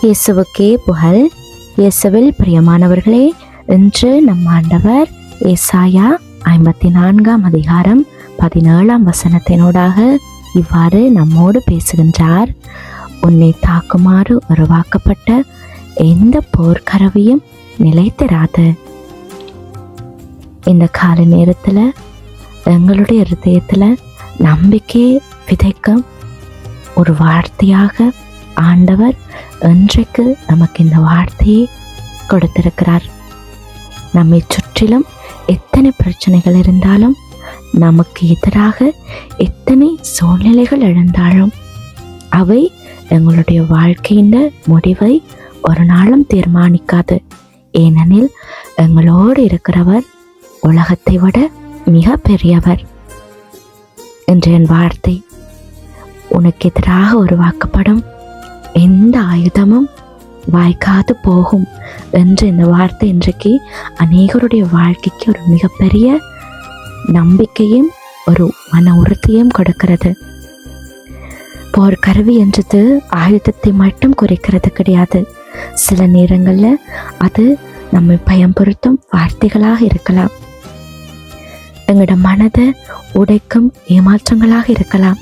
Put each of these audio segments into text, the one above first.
இயேசுவுக்கே புகழ். இயேசுவில் பிரியமானவர்களே, இன்று நம் ஆண்டவர் ஏசாயா 54 அதிகாரம் 17 வசனத்தினூடாக இவ்வாறு நம்மோடு பேசுகின்றார். உன்னை தாக்குமாறு உருவாக்கப்பட்ட எந்த போர்க்கருவியும் நிலைத்திராது. இந்த கால நேரத்தில் எங்களுடைய இருதயத்தில் நம்பிக்கையை விதைக்கும் ஒரு வார்த்தையாக ஆண்டவர் இன்றைக்கு நமக்கு இந்த வார்த்தையை கொடுத்திருக்கிறார். நம்மை சுற்றிலும் எத்தனை பிரச்சனைகள் இருந்தாலும், நமக்கு எதிராக எத்தனை சூழ்நிலைகள் எழுந்தாலும், அவை எங்களுடைய வாழ்க்கையின் முடிவை ஒரு நாளும் தீர்மானிக்காது. ஏனெனில் எங்களோடு இருக்கிறவர் உலகத்தை விட மிக பெரியவர். என்ற வார்த்தை, உனக்கு எதிராக உருவாக்கப்படும் எந்த ஆயுதமும் வாய்க்காது போகும் என்ற இந்த வார்த்தை இன்றைக்கு அநேகருடைய வாழ்க்கைக்கு ஒரு மிகப்பெரிய நம்பிக்கையும் ஒரு மன உறுதியும் கொடுக்கிறது. போர் கருவி என்றது ஆயுதத்தை மட்டும் குறைக்கிறது கிடையாது. சில நேரங்களில் அது நம்மை பயன்படுத்தும் வார்த்தைகளாக இருக்கலாம், எங்களோட மனதை உடைக்கும் ஏமாற்றங்களாக இருக்கலாம்,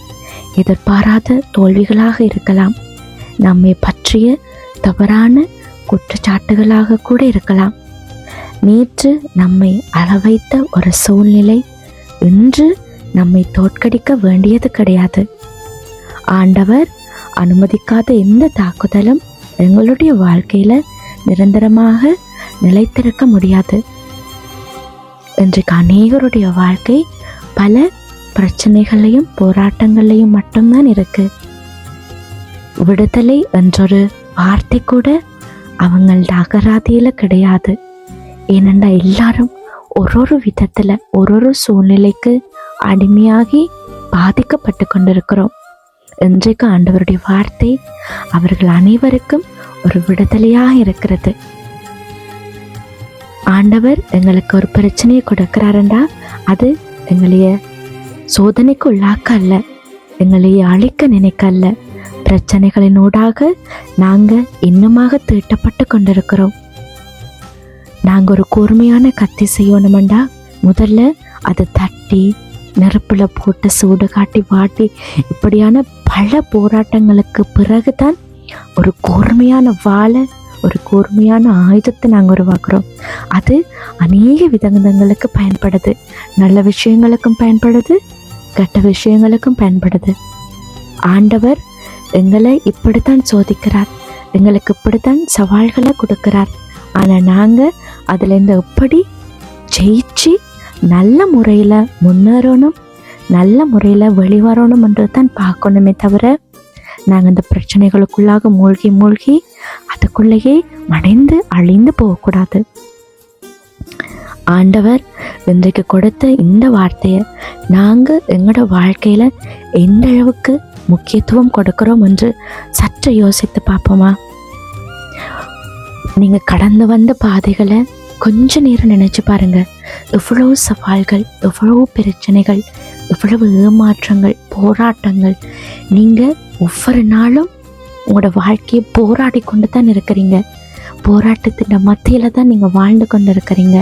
எதிர்பாராத தோல்விகளாக இருக்கலாம், நம்மை பற்றிய தவறான குற்றச்சாட்டுகளாக கூட இருக்கலாம். நேற்று நம்மை அளவைத்த ஒரு சூழ்நிலை இன்று நம்மை தோற்கடிக்க வேண்டியது கிடையாது. ஆண்டவர் அனுமதிக்காத எந்த தாக்குதலும் எங்களுடைய வாழ்க்கையில நிரந்தரமாக நிலைத்திருக்க முடியாது. இன்றைக்கு அநேகருடைய வாழ்க்கை பல பிரச்சனைகளையும் போராட்டங்களையும் மட்டும்தான் இருக்கு. விடுதலை என்றொரு வார்த்தை கூட அவங்களோட அகராதியில கிடையாது. ஏனென்றா எல்லாரும் ஒரு விதத்துல ஒரு சூழ்நிலைக்கு அடிமையாகி பாதிக்கப்பட்டு கொண்டிருக்கிறோம். இன்றைக்கு ஆண்டவருடைய வார்த்தை அவர்கள் அனைவருக்கும் ஒரு விடுதலையாக இருக்கிறது. ஆண்டவர் எங்களுக்கு ஒரு பிரச்சனையை கொடுக்கிறாருண்டா அது எங்களைய சோதனைக்கு உள்ளாக்க அல்ல, எங்களைய அழிக்க நினைக்க அல்ல. பிரச்சனைகளினூடாக நாங்கள் இன்னுமாக தீட்டப்பட்டு கொண்டிருக்கிறோம். நாங்கள் ஒரு கூர்மையான கத்தி செய்யணுமெண்டா முதல்ல அதை தட்டி நெருப்புல போட்டு சூடு காட்டி வாட்டி இப்படியான பல போராட்டங்களுக்கு பிறகுதான் ஒரு கூர்மையான வாளை, ஒரு கூர்மையான ஆயுதத்தை நாங்கள் உருவாக்குறோம். அது அநேக விதங்களுக்கு பயன்படுது. நல்ல விஷயங்களுக்கும் பயன்படுது, கெட்ட விஷயங்களுக்கும் பயன்படுது. ஆண்டவர் எங்களை இப்படித்தான் சோதிக்கிறார், எங்களுக்கு இப்படித்தான் சவால்களை கொடுக்கிறார். ஆனால் நாங்கள் அதுலேருந்து எப்படி ஜெயிச்சு நல்ல முறையில் முன்னேறணும், நல்ல முறையில் வெளிவரணும் என்றது தான் பார்க்கணுமே தவிர நாங்கள் இந்த பிரச்சனைகளுக்குள்ளாக மூழ்கி அதுக்குள்ளேயே மறைந்து அழிந்து போகக்கூடாது. ஆண்டவர் இன்றைக்கு கொடுத்த இந்த வார்த்தையை நாங்கள் எங்களோட வாழ்க்கையில் எந்த அளவுக்கு முக்கியத்துவம் கொடுக்கிறோம் என்று சற்று யோசித்து பார்ப்போமா? நீங்கள் கடந்து வந்த பாதைகளை கொஞ்ச நேரம் நினைச்சு பாருங்க. எவ்வளவு சவால்கள், எவ்வளவு பிரச்சனைகள், எவ்வளவு ஏமாற்றங்கள், போராட்டங்கள். நீங்கள் ஒவ்வொரு நாளும் உங்களோட வாழ்க்கையை போராடி கொண்டு தான் இருக்கிறீங்க. போராட்டத்தின் மத்தியில தான் நீங்கள் வாழ்ந்து கொண்டு இருக்கிறீங்க.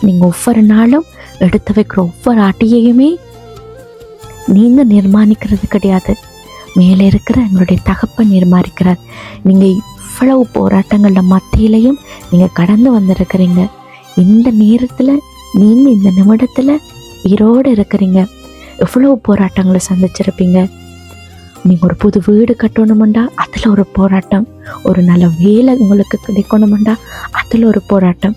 நீங்கள் ஒவ்வொரு நாளும் எடுத்து வைக்கிற ஒவ்வொரு அடியையுமே நீங்கள் நிர்மாணிக்கிறது கிடையாது, மேலே இருக்கிற எங்களுடைய தகப்பன் நிர்மாணிக்கிறார். நீங்கள் இவ்வளவு போராட்டங்கள மத்தியிலையும் நீங்கள் கடந்து வந்திருக்கிறீங்க. இந்த நேரத்தில் நீங்கள் இந்த நிமிடத்தில் ஈரோடு இருக்கிறீங்க. எவ்வளவு போராட்டங்களை சந்திச்சிருப்பீங்க. நீங்கள் ஒரு புது வீடு கட்டணுமெண்டா அதில் ஒரு போராட்டம், ஒரு நல்ல வேலை உங்களுக்கு கிடைக்கணுமெண்டா அதில் ஒரு போராட்டம்,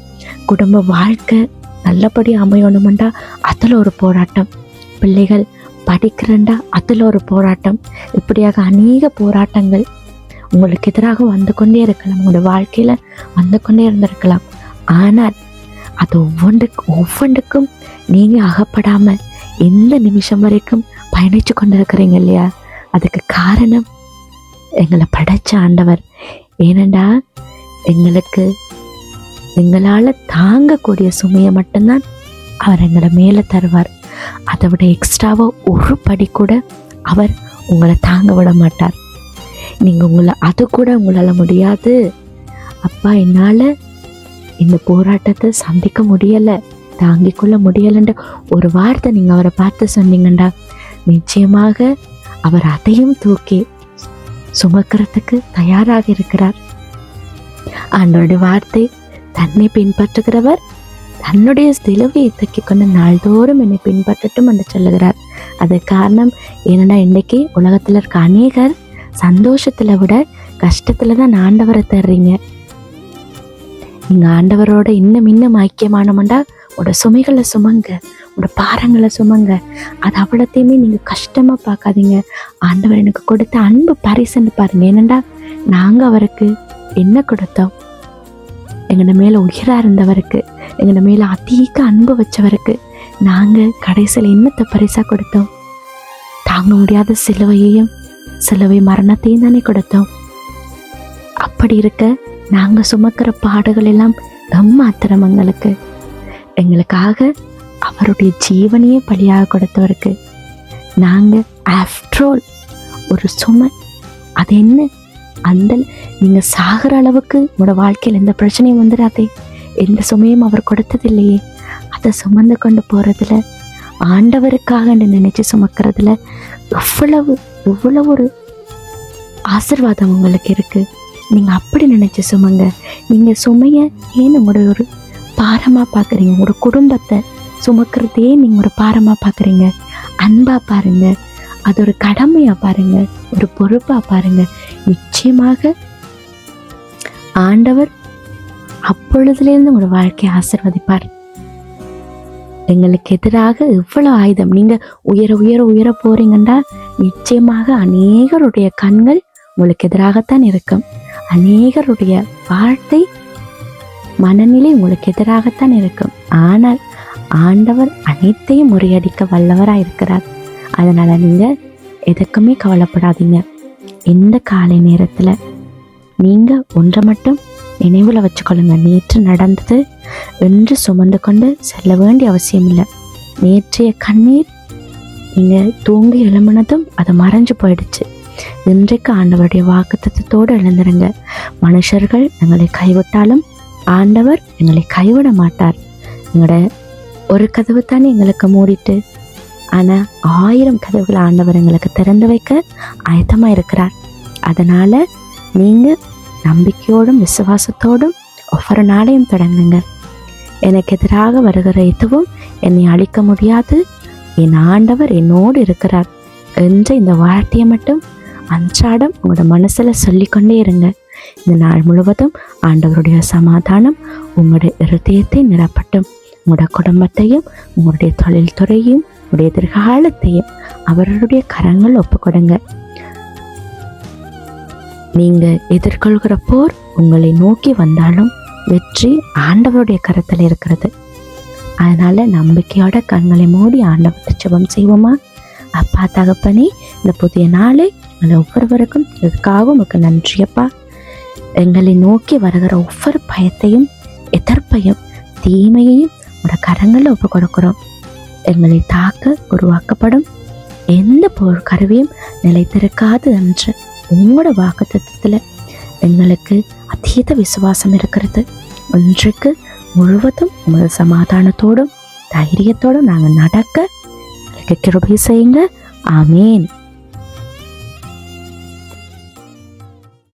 குடும்ப வாழ்க்கை நல்லபடி அமையணுமெண்டா அதில் ஒரு போராட்டம், பிள்ளைகள் படிக்கிறண்டா அதில் ஒரு போராட்டம். இப்படியாக அநேக போராட்டங்கள் உங்களுக்கு எதிராக வந்து கொண்டே இருக்கலாம், உங்களோட வாழ்க்கையில் வந்து கொண்டே இருந்திருக்கலாம். ஆனால் அது ஒவ்வொன்றுக்கும் நீங்கள் அகப்படாமல் எந்த நிமிஷம் வரைக்கும் பயணித்து கொண்டிருக்கிறீங்க இல்லையா? அதுக்கு காரணம் எங்களை படைச்ச ஆண்டவர். ஏனண்டா எங்களால் தாங்கக்கூடிய சுமையை மட்டும்தான் அவர் எங்களை மேலே தருவார். அதை விட எக்ஸ்ட்ராவாக ஒரு படி கூட அவர் உங்களை தாங்க விட மாட்டார். நீங்கள் அது கூட உங்களால் முடியாது, அப்பா என்னால் இந்த போராட்டத்தை சந்திக்க முடியலை, தாங்கிக் கொள்ள முடியலைன்ற ஒரு வார்த்தை நீங்கள் அவரை பார்த்து சொன்னீங்கண்டா நிச்சயமாக அவர் அதையும் தூக்கி சுமக்கிறதுக்கு தயாராக இருக்கிறார். ஆண்டவருடைய வார்த்தை, தன்னை பின்பற்றுகிறவர் தன்னுடைய சிலுவையை தூக்கி கொண்டு நாள்தோறும் என்னை பின்பற்றட்டும் என்று சொல்லுகிறார். அது காரணம் என்னன்னா, இன்றைக்கு உலகத்தில் இருக்க அநேகர் சந்தோஷத்தில் விட கஷ்டத்தில் தான் ஆண்டவரை தர்றீங்க. நீங்கள் ஆண்டவரோட இன்னும் ஐக்கியமானோம்டா உங்களோட சுமைகளை சுமங்க, உங்களோட பாரங்களை சுமங்க. அது அவ்வளோத்தையுமே நீங்கள் கஷ்டமாக பார்க்காதீங்க. ஆண்டவர் எனக்கு கொடுத்த அன்பு பரிசுன்னு பாருங்கள். ஏனண்டா நாங்கள் அவருக்கு என்ன கொடுத்தோம்? எங்களோட மேலே உயிராக இருந்தவருக்கு, எங்களோட மேலே அதிக அன்பு வச்சவருக்கு நாங்கள் கடைசியில் என்னத்தை பரிசாக கொடுத்தோம்? தாங்க முடியாத சிலுவை மரணத்தையும் தானே கொடுத்தோம். அப்படி இருக்க நாங்கள் சுமக்கிற பாடுகள் எல்லாம் எம்மாத்திரம் எங்களுக்காக அவருடைய ஜீவனையே பலியாக கொடுத்தவருக்கு நாங்கள் ஆஃப்டர் ஒரு சுமை. அது என்ன? அந்த நீங்கள் சாகிற அளவுக்கு உங்களோட வாழ்க்கையில் எந்த பிரச்சனையும் வந்துடாதே, எந்த சுமையும் அவர் கொடுத்ததில்லையே. அதை சுமந்து கொண்டு போகிறதுல, ஆண்டவருக்காக நினைச்சு சுமக்கிறதுல எவ்வளவு ஒரு ஆசீர்வாதம் உங்களுக்கு இருக்குது. நீங்கள் அப்படி நினச்சி சுமங்க. நீங்கள் சுமையை ஏன் உங்களோட ஒரு பாரமாக பார்க்குறீங்க? உங்களோட குடும்பத்தை சுமக்கிறதே நீங்கள் ஒரு பாரமாக பார்க்குறீங்க. அன்பாக பாருங்கள், அது ஒரு கடமையாக பாருங்கள், ஒரு பொறுப்பாக பாருங்கள். நிச்சயமாக ஆண்டவர் அப்பொழுதுலேருந்து உங்களோட வாழ்க்கையை ஆசீர்வதிப்பார். எங்களுக்கு எதிராக எவ்வளோ ஆயுதம், நீங்கள் உயர போறீங்கன்னா நிச்சயமாக அநேகருடைய கண்கள் உங்களுக்கு எதிராகத்தான் இருக்கும். அநேகருடைய வார்த்தை மனநிலை உங்களுக்கு எதிராகத்தான் இருக்கும். ஆனால் ஆண்டவர் அனைத்தையும் முறியடிக்க வல்லவராக இருக்கிறார். அதனால் நீங்கள் எதுக்குமே கவலைப்படாதீங்க. இந்த காலை நேரத்தில் நீங்கள் ஒன்றை மட்டும் நினைவில் வச்சுக்கொள்ளுங்க. நேற்று நடந்தது என்று சுமந்து கொண்டு செல்ல வேண்டிய அவசியம் இல்லை. நேற்றைய கண்ணீர் நீங்கள் தூங்கி எழும்பினதும் அது மறைஞ்சு போயிடுச்சு. இன்றைக்கு ஆண்டவருடைய வாக்குத்தத்தத்தோடு எழுந்துருங்க. மனுஷர்கள் எங்களை கைவிட்டாலும் ஆண்டவர் எங்களை கைவிட மாட்டார். எங்களோட ஒரு கதவு தானே எங்களுக்கு மூடிட்டு, ஆனால் 1000 கதவுகளை ஆண்டவர் எங்களுக்கு திறந்து வைக்க ஆயத்தமாக இருக்கிறார். அதனால் நீங்கள் நம்பிக்கையோடும் விசுவாசத்தோடும் ஒவ்வொரு நாளையும் தொடங்குங்க. எனக்கு எதிராக வருகிற எதுவும் என்னை அழிக்க முடியாது, என் ஆண்டவர் என்னோடு இருக்கிறார் என்ற இந்த வார்த்தையை மட்டும் அன்றாடம் உங்களோட மனசில் சொல்லிக்கொண்டே இருங்க. இந்த நாள் முழுவதும் ஆண்டவருடைய சமாதானம் உங்களுடைய இருதயத்தை நிரப்பட்டும். உங்களோட குடும்பத்தையும் உங்களுடைய தொழில் துறையும் உங்களுடைய எதிர்காலத்தையும் அவருடைய கரங்கள் ஒப்புக்கொடுங்க. நீங்கள் எதிர்கொள்கிற போர் உங்களை நோக்கி வந்தாலும் வெற்றி ஆண்டவருடைய கரத்தில் இருக்கிறது. அதனால் நம்பிக்கையோட கண்களை மூடி ஆண்டவர்கிட்ட ஜெபம் செய்வோமா? அப்பா தகப்பனே, இந்த புதிய நாளை எங்களை ஒவ்வொருவருக்கும் இதுக்காக உங்களுக்கு நன்றியப்பா. எங்களை நோக்கி வருகிற ஒவ்வொரு பயத்தையும் எதிர்ப்பையும் தீமையையும் உங்களோட கரங்களில் ஒப்பு கொடுக்குறோம். எங்களை தாக்க உருவாக்கப்படும் எந்த போர் கருவியும் நிலைத்திருக்காது என்று உங்களோட வாக்குத்தத்தத்தில் எங்களுக்கு அதீத விசுவாசம் இருக்கிறது. ஒன்றுக்கு முழுவதும் உங்களோட சமாதானத்தோடும் தைரியத்தோடும் நாங்கள் நடக்க எங்களுக்கு கிருபை செய்யுங்க. ஆமேன்.